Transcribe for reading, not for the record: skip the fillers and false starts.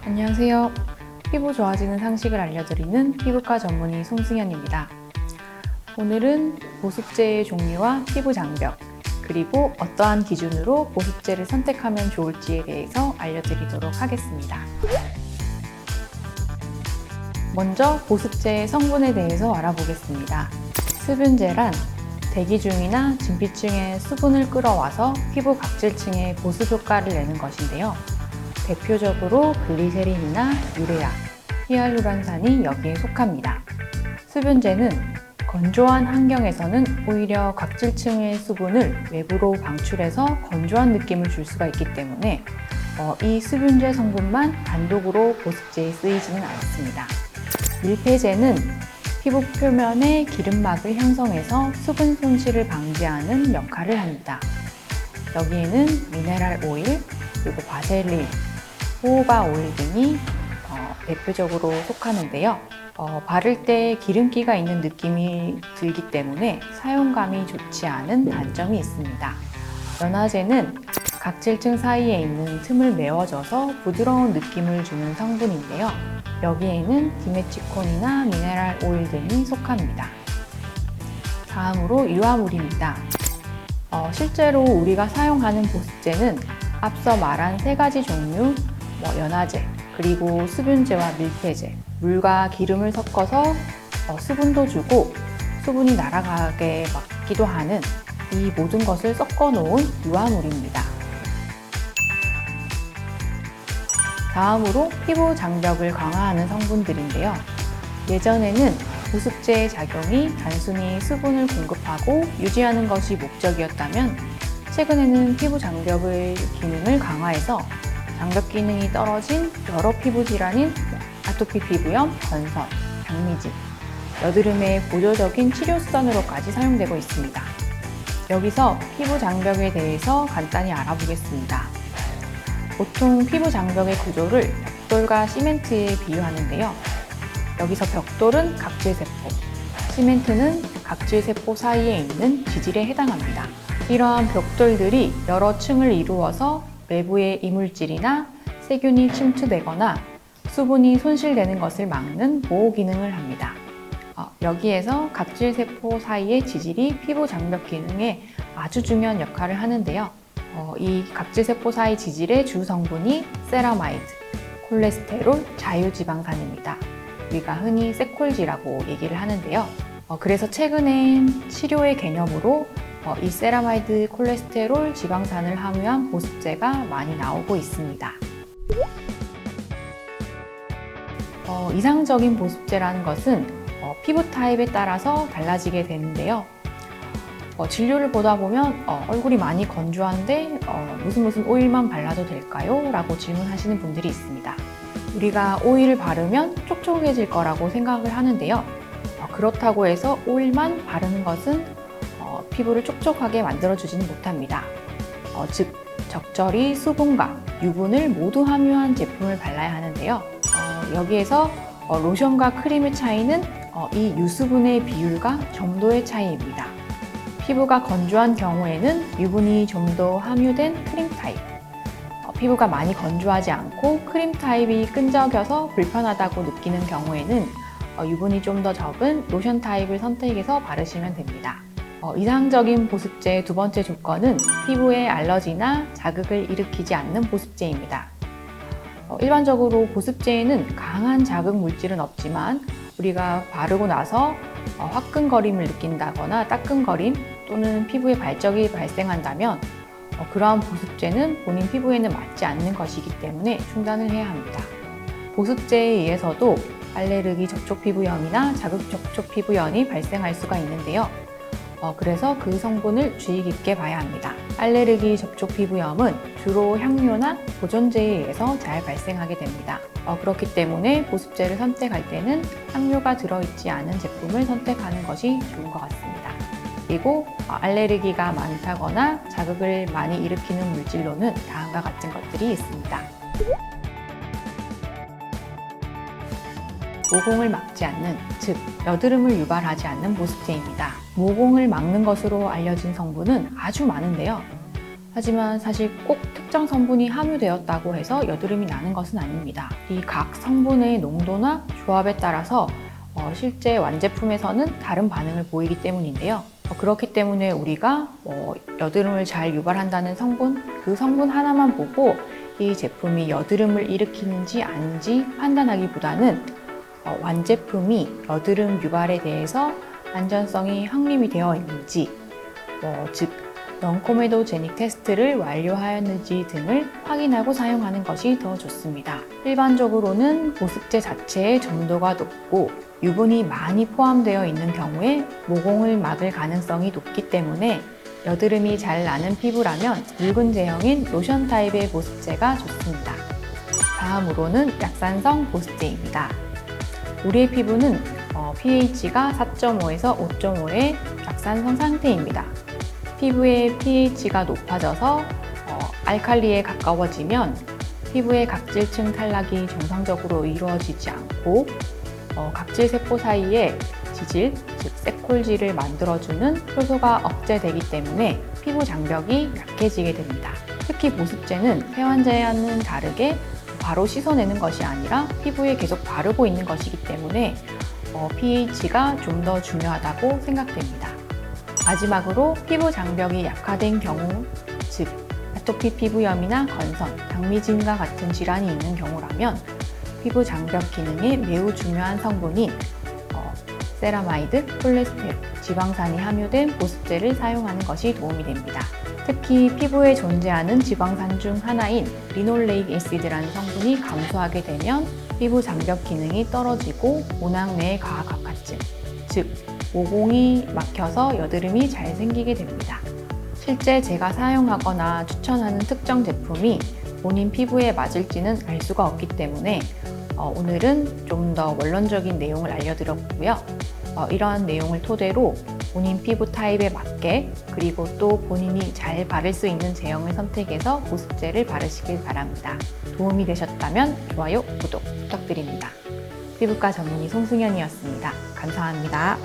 안녕하세요. 피부 좋아지는 상식을 알려드리는 피부과 전문의 송승현입니다. 오늘은 보습제의 종류와 피부 장벽, 그리고 어떠한 기준으로 보습제를 선택하면 좋을지에 대해서 알려드리도록 하겠습니다. 먼저 보습제의 성분에 대해서 알아보겠습니다. 수분제란 대기중이나 진피층의 수분을 끌어와서 피부 각질층에 보습 효과를 내는 것인데요. 대표적으로 글리세린이나 유레아, 히알루론산이 여기에 속합니다. 수분제는 건조한 환경에서는 오히려 각질층의 수분을 외부로 방출해서 건조한 느낌을 줄 수가 있기 때문에 이 수분제 성분만 단독으로 보습제에 쓰이지는 않습니다. 밀폐제는 피부 표면에 기름막을 형성해서 수분 손실을 방지하는 역할을 합니다. 여기에는 미네랄 오일, 그리고 바셀린, 호호바 오일 등이 대표적으로 속하는데요. 바를 때 기름기가 있는 느낌이 들기 때문에 사용감이 좋지 않은 단점이 있습니다. 연화제는 각질층 사이에 있는 틈을 메워줘서 부드러운 느낌을 주는 성분인데요. 여기에는 디메치콘이나 미네랄 오일 등이 속합니다. 다음으로 유화물입니다. 실제로 우리가 사용하는 보습제는 앞서 말한 세 가지 종류, 연화제, 그리고 수분제와 밀폐제, 물과 기름을 섞어서 수분도 주고 수분이 날아가게 막기도 하는 이 모든 것을 섞어 놓은 유화물입니다. 다음으로 피부 장벽을 강화하는 성분들인데요. 예전에는 보습제의 작용이 단순히 수분을 공급하고 유지하는 것이 목적이었다면 최근에는 피부 장벽의 기능을 강화해서 장벽 기능이 떨어진 여러 피부 질환인 아토피 피부염, 건선, 장미진, 여드름의 보조적인 치료 수단으로까지 사용되고 있습니다. 여기서 피부 장벽에 대해서 간단히 알아보겠습니다. 보통 피부 장벽의 구조를 벽돌과 시멘트에 비유하는데요. 여기서 벽돌은 각질세포, 시멘트는 각질세포 사이에 있는 지질에 해당합니다. 이러한 벽돌들이 여러 층을 이루어서 외부의 이물질이나 세균이 침투되거나 수분이 손실되는 것을 막는 보호 기능을 합니다. 여기에서 각질세포 사이의 지질이 피부 장벽 기능에 아주 중요한 역할을 하는데요. 이 각질세포 사이 지질의 주 성분이 세라마이드, 콜레스테롤, 자유지방산입니다. 우리가 흔히 세콜지라고 얘기를 하는데요. 그래서 최근엔 치료의 개념으로 이 세라마이드, 콜레스테롤, 지방산을 함유한 보습제가 많이 나오고 있습니다. 이상적인 보습제라는 것은 피부 타입에 따라서 달라지게 되는데요. 진료를 보다 보면 얼굴이 많이 건조한데 무슨 오일만 발라도 될까요? 라고 질문하시는 분들이 있습니다. 우리가 오일을 바르면 촉촉해질 거라고 생각을 하는데요. 그렇다고 해서 오일만 바르는 것은 피부를 촉촉하게 만들어주지는 못합니다. 즉 적절히 수분과 유분을 모두 함유한 제품을 발라야 하는데요. 여기에서 로션과 크림의 차이는 이 유수분의 비율과 점도의 차이입니다. 피부가 건조한 경우에는 유분이 좀 더 함유된 크림 타입, 피부가 많이 건조하지 않고 크림 타입이 끈적여서 불편하다고 느끼는 경우에는 유분이 좀 더 적은 로션 타입을 선택해서 바르시면 됩니다. 이상적인 보습제의 두 번째 조건은 피부에 알러지나 자극을 일으키지 않는 보습제입니다. 일반적으로 보습제에는 강한 자극 물질은 없지만 우리가 바르고 나서 화끈거림을 느낀다거나 따끔거림 또는 피부에 발적이 발생한다면 그러한 보습제는 본인 피부에는 맞지 않는 것이기 때문에 중단을 해야 합니다. 보습제에 의해서도 알레르기 접촉 피부염이나 자극 접촉 피부염이 발생할 수가 있는데요. 그래서 그 성분을 주의 깊게 봐야 합니다. 알레르기 접촉 피부염은 주로 향료나 보존제에 의해서 잘 발생하게 됩니다. 그렇기 때문에 보습제를 선택할 때는 향료가 들어있지 않은 제품을 선택하는 것이 좋은 것 같습니다. 그리고 알레르기가 많다거나 자극을 많이 일으키는 물질로는 다음과 같은 것들이 있습니다. 모공을 막지 않는, 즉 여드름을 유발하지 않는 보습제입니다. 모공을 막는 것으로 알려진 성분은 아주 많은데요. 하지만 사실 꼭 특정 성분이 함유되었다고 해서 여드름이 나는 것은 아닙니다. 이 각 성분의 농도나 조합에 따라서 실제 완제품에서는 다른 반응을 보이기 때문인데요. 그렇기 때문에 우리가 여드름을 잘 유발한다는 성분, 그 성분 하나만 보고 이 제품이 여드름을 일으키는지 아닌지 판단하기보다는 완제품이 여드름 유발에 대해서 안전성이 확립이 되어 있는지, 즉 non-comedogenik 테스트를 완료하였는지 등을 확인하고 사용하는 것이 더 좋습니다. 일반적으로는 보습제 자체의 점도가 높고 유분이 많이 포함되어 있는 경우에 모공을 막을 가능성이 높기 때문에 여드름이 잘 나는 피부라면 묽은 제형인 로션 타입의 보습제가 좋습니다. 다음으로는 약산성 보습제입니다. 우리의 피부는 pH가 4.5에서 5.5의 약산성 상태입니다. 피부의 pH가 높아져서 알칼리에 가까워지면 피부의 각질층 탈락이 정상적으로 이루어지지 않고 각질세포 사이에 지질, 즉 세콜질을 만들어주는 효소가 억제되기 때문에 피부 장벽이 약해지게 됩니다. 특히 보습제는 세환제와는 다르게 바로 씻어내는 것이 아니라 피부에 계속 바르고 있는 것이기 때문에 pH가 좀 더 중요하다고 생각됩니다. 마지막으로 피부 장벽이 약화된 경우, 즉 아토피 피부염이나 건선, 당미진과 같은 질환이 있는 경우라면 피부 장벽 기능에 매우 중요한 성분인 세라마이드, 콜레스테롤, 지방산이 함유된 보습제를 사용하는 것이 도움이 됩니다. 특히 피부에 존재하는 지방산 중 하나인 리놀레익 애시드라는 성분이 감소하게 되면 피부 장벽 기능이 떨어지고 모낭 내의 가각화증, 즉 모공이 막혀서 여드름이 잘 생기게 됩니다. 실제 제가 사용하거나 추천하는 특정 제품이 본인 피부에 맞을지는 알 수가 없기 때문에 오늘은 좀 더 원론적인 내용을 알려드렸고요. 이러한 내용을 토대로 본인 피부 타입에 맞게 그리고 또 본인이 잘 바를 수 있는 제형을 선택해서 보습제를 바르시길 바랍니다. 도움이 되셨다면 좋아요, 구독 부탁드립니다. 피부과 전문의 송승연이었습니다. 감사합니다.